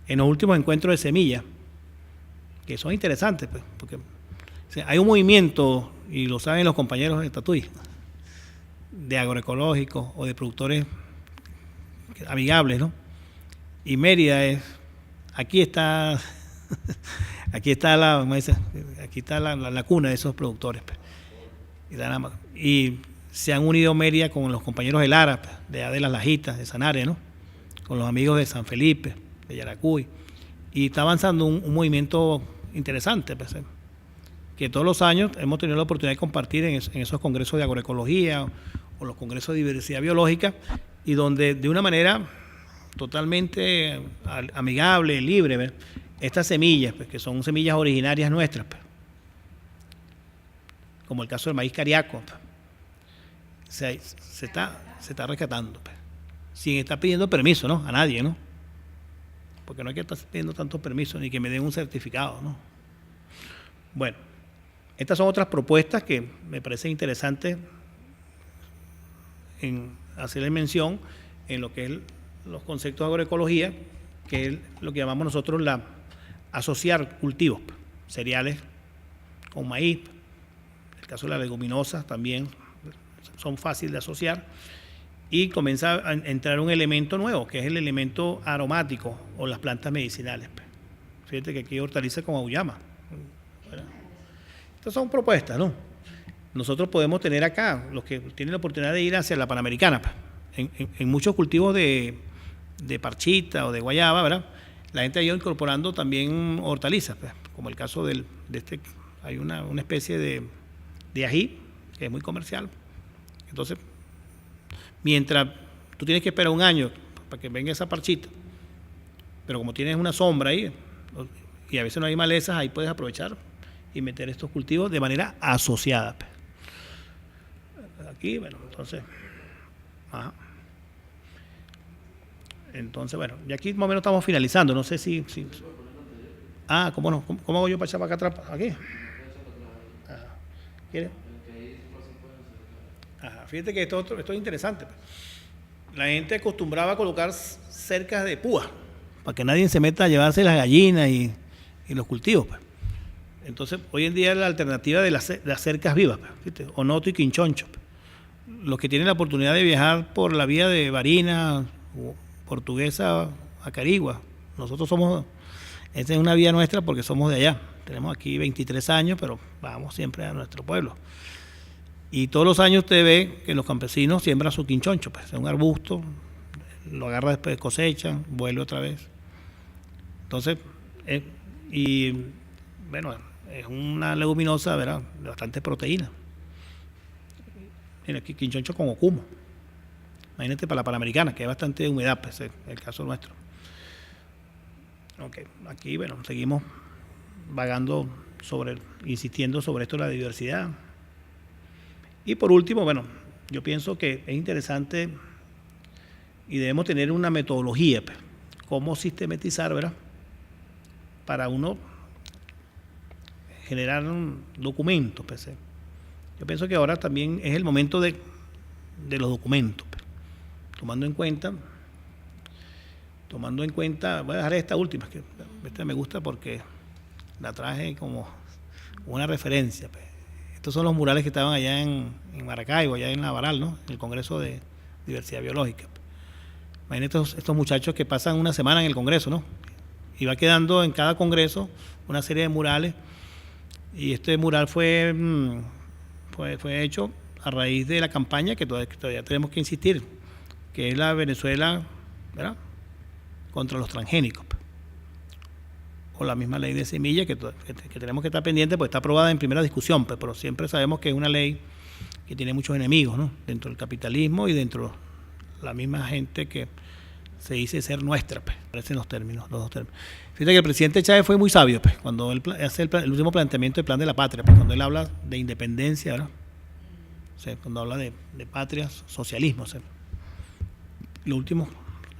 En los últimos encuentros de semillas, que son interesantes, pues, porque hay un movimiento, y lo saben los compañeros de Tatuí, de agroecológicos o de productores amigables, ¿no? Y Mérida aquí está la cuna de esos productores, pues. Y se han unido Mérida con los compañeros de Lara, pues, de Las Lajitas, de Sanare, ¿no? Con los amigos de San Felipe, de Yaracuy, y está avanzando un movimiento interesante, pues, que todos los años hemos tenido la oportunidad de compartir en esos congresos de agroecología o los congresos de diversidad biológica, y donde de una manera totalmente amigable, libre, ¿ves?, estas semillas, pues, que son semillas originarias nuestras, pues, como el caso del maíz cariaco, pues, se está rescatando, pues, sin estar pidiendo permiso, ¿no?, a nadie, ¿no? Porque no hay que estar pidiendo tantos permisos ni que me den un certificado, ¿no? Bueno, estas son otras propuestas que me parecen interesantes en hacerle mención en lo que es los conceptos de agroecología, que es lo que llamamos nosotros asociar cultivos, cereales con maíz. El caso de las leguminosas también son fáciles de asociar, y comienza a entrar un elemento nuevo, que es el elemento aromático o las plantas medicinales. Fíjate que aquí hay hortalizas con auyama, Estas son propuestas, ¿no? Nosotros podemos tener acá, los que tienen la oportunidad de ir hacia la Panamericana, en muchos cultivos de parchita o de guayaba, ¿verdad? La gente ha ido incorporando también hortalizas, pues, como el caso hay una especie de ají, que es muy comercial. Entonces, mientras tú tienes que esperar un año para que venga esa parchita, pero como tienes una sombra ahí, y a veces no hay malezas, ahí puedes aprovechar y meter estos cultivos de manera asociada. Aquí, bueno, entonces, entonces, bueno, y aquí más o menos estamos finalizando, no sé si ¿cómo no? ¿Cómo hago yo para echar para acá atrás? ¿Aquí? ¿Quieres? Fíjate que esto es interesante. La gente acostumbraba a colocar cercas de púa para que nadie se meta a llevarse las gallinas y los cultivos. Pues. Entonces, hoy en día la alternativa de las cercas vivas, ¿viste? Onoto y Quinchoncho. Los que tienen la oportunidad de viajar por la vía de Barinas, Portuguesa a Carigua, esta es una vía nuestra porque somos de allá. Tenemos aquí 23 años, pero vamos siempre a nuestro pueblo. Y todos los años usted ve que los campesinos siembran su quinchoncho, pues, es un arbusto, lo agarra después, cosechan, vuelve otra vez. Entonces, bueno, es una leguminosa, ¿verdad?, de bastante proteína. Mira, aquí quinchoncho con ocumo. Imagínate para la Panamericana, que hay bastante humedad, pues, es el caso nuestro. Ok, aquí, bueno, seguimos vagando insistiendo sobre esto de la diversidad. Y por último, bueno, yo pienso que es interesante y debemos tener una metodología, pues, cómo sistematizar, ¿verdad?, para uno generar un documento. Pues. Yo pienso que ahora también es el momento de los documentos, pues, tomando en cuenta, voy a dejar esta última, que esta me gusta porque la traje como una referencia, pues. Estos son los murales que estaban allá en Maracaibo, allá en La Varal, ¿no?, en el Congreso de Diversidad Biológica. Imagínate estos muchachos que pasan una semana en el Congreso, ¿no? Y va quedando en cada Congreso una serie de murales. Y este mural fue hecho a raíz de la campaña que todavía tenemos que insistir, que es la Venezuela, ¿verdad?, contra los transgénicos. O la misma ley de semilla que tenemos que estar pendientes, porque está aprobada en primera discusión, pero siempre sabemos que es una ley que tiene muchos enemigos, ¿no?, dentro del capitalismo y dentro de la misma gente que se dice ser nuestra, pues, parecen los dos términos. Fíjate que el presidente Chávez fue muy sabio, pues, cuando él hace el último planteamiento del plan de la patria, pues, cuando él habla de independencia, ¿verdad?, o sea, cuando habla de patria, socialismo, o sea, los últimos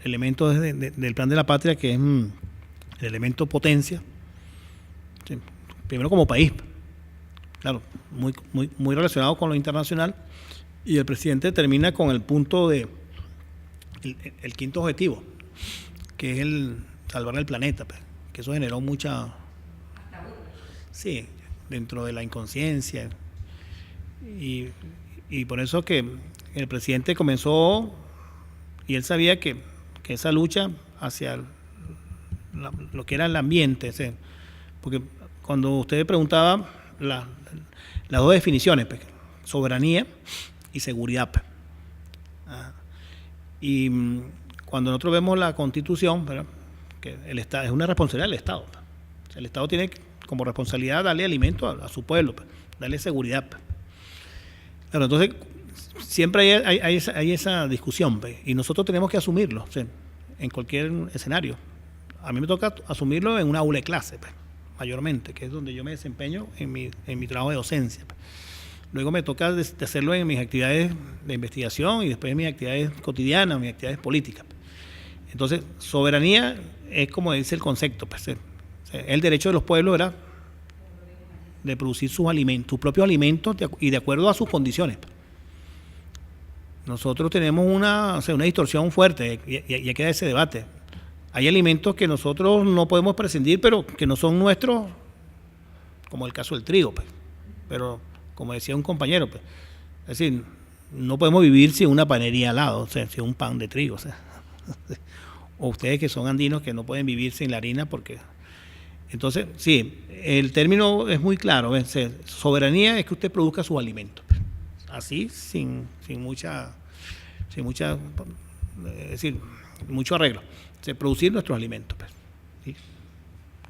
elementos del plan de la patria, que es el elemento potencia, sí, primero como país, claro, muy relacionado con lo internacional, y el presidente termina con el punto el quinto objetivo, que es el salvar el planeta, pues, que eso generó mucha, sí, dentro de la inconsciencia, y por eso que el presidente comenzó, y él sabía que esa lucha hacia lo que era el ambiente, ¿sí?, porque cuando usted preguntaba las dos definiciones, pues, soberanía y seguridad, pues. Y cuando nosotros vemos la Constitución, ¿verdad?, que el Estado es una responsabilidad del Estado, pues. O sea, el Estado tiene como responsabilidad darle alimento a su pueblo, pues, darle seguridad, pues. Pero entonces siempre hay esa discusión, pues, y nosotros tenemos que asumirlo, ¿sí?, en cualquier escenario. A mí me toca asumirlo en una aula de clase, pues, mayormente, que es donde yo me desempeño en mi trabajo de docencia, pues. Luego me toca hacerlo en mis actividades de investigación y después en mis actividades cotidianas, mis actividades políticas. Entonces, soberanía es como dice el concepto, pues, es el derecho de los pueblos, ¿verdad?, de producir sus propios alimentos y de acuerdo a sus condiciones. Nosotros tenemos una distorsión fuerte y hay que dar ese debate. Hay alimentos que nosotros no podemos prescindir, pero que no son nuestros, como el caso del trigo, pues. Pero, como decía un compañero, pues, es decir, no podemos vivir sin una panería al lado, o sea, sin un pan de trigo, o sea. O ustedes que son andinos que no pueden vivir sin la harina porque Entonces, sí, el término es muy claro. Soberanía es que usted produzca sus alimentos. Así, sin mucha, es decir, mucho arreglo. Producir nuestros alimentos, ¿sí?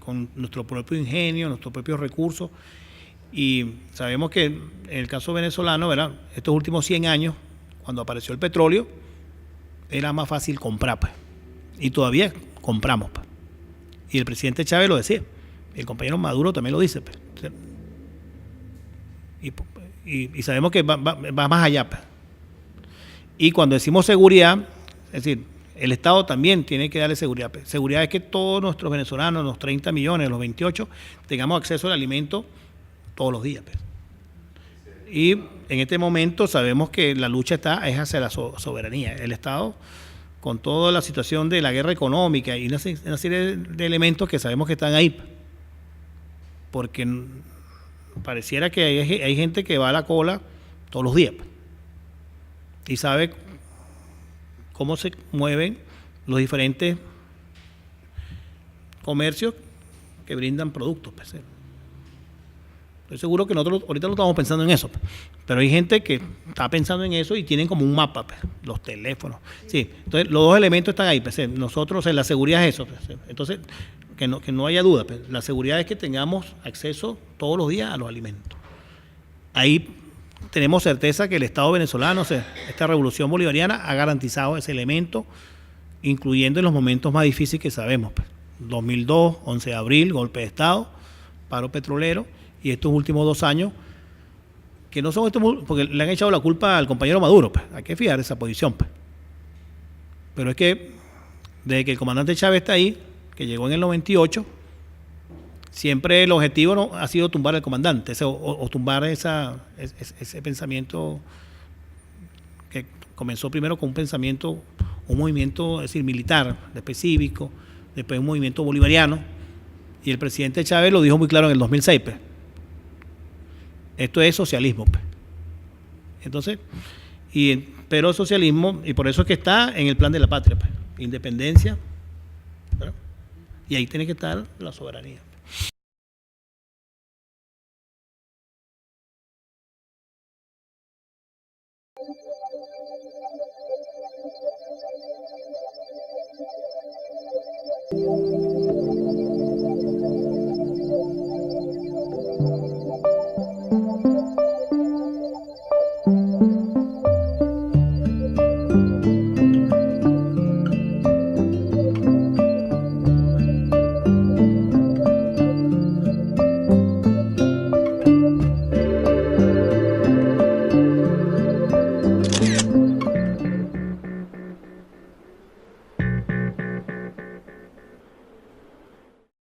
Con nuestro propio ingenio, nuestros propios recursos. Y sabemos que en el caso venezolano, ¿verdad?, estos últimos 100 años, cuando apareció el petróleo, era más fácil comprar, pues. Y todavía compramos, pues. Y el presidente Chávez lo decía, el compañero Maduro también lo dice, pues. Y sabemos que va más allá, pues. Y cuando decimos seguridad, es decir, el Estado también tiene que darle seguridad. Pues. Seguridad es que todos nuestros venezolanos, los 30 millones, los 28, tengamos acceso al alimento todos los días. Pues. Y en este momento sabemos que la lucha es hacia la soberanía. El Estado, con toda la situación de la guerra económica y una serie de elementos que sabemos que están ahí, porque pareciera que hay gente que va a la cola todos los días y sabe cómo se mueven los diferentes comercios que brindan productos. Estoy seguro que nosotros ahorita no estamos pensando en eso, pero hay gente que está pensando en eso y tienen como un mapa, los teléfonos. Sí, entonces los dos elementos están ahí. Nosotros, la seguridad es eso. Entonces, que no haya duda. La seguridad es que tengamos acceso todos los días a los alimentos. Ahí tenemos certeza que el Estado venezolano, esta revolución bolivariana, ha garantizado ese elemento, incluyendo en los momentos más difíciles que sabemos. 2002, 11 de abril, golpe de Estado, paro petrolero, y estos últimos 2 años, que no son porque le han echado la culpa al compañero Maduro, hay que fijar esa posición. Pero es que desde que el comandante Chávez está ahí, que llegó en el 98, siempre el objetivo no ha sido tumbar al comandante, o tumbar ese pensamiento que comenzó primero con un movimiento, es decir, militar, después cívico, después un movimiento bolivariano, y el presidente Chávez lo dijo muy claro en el 2006, esto es socialismo. Entonces, pero socialismo, y por eso es que está en el plan de la patria, independencia, ¿verdad? Y ahí tiene que estar la soberanía.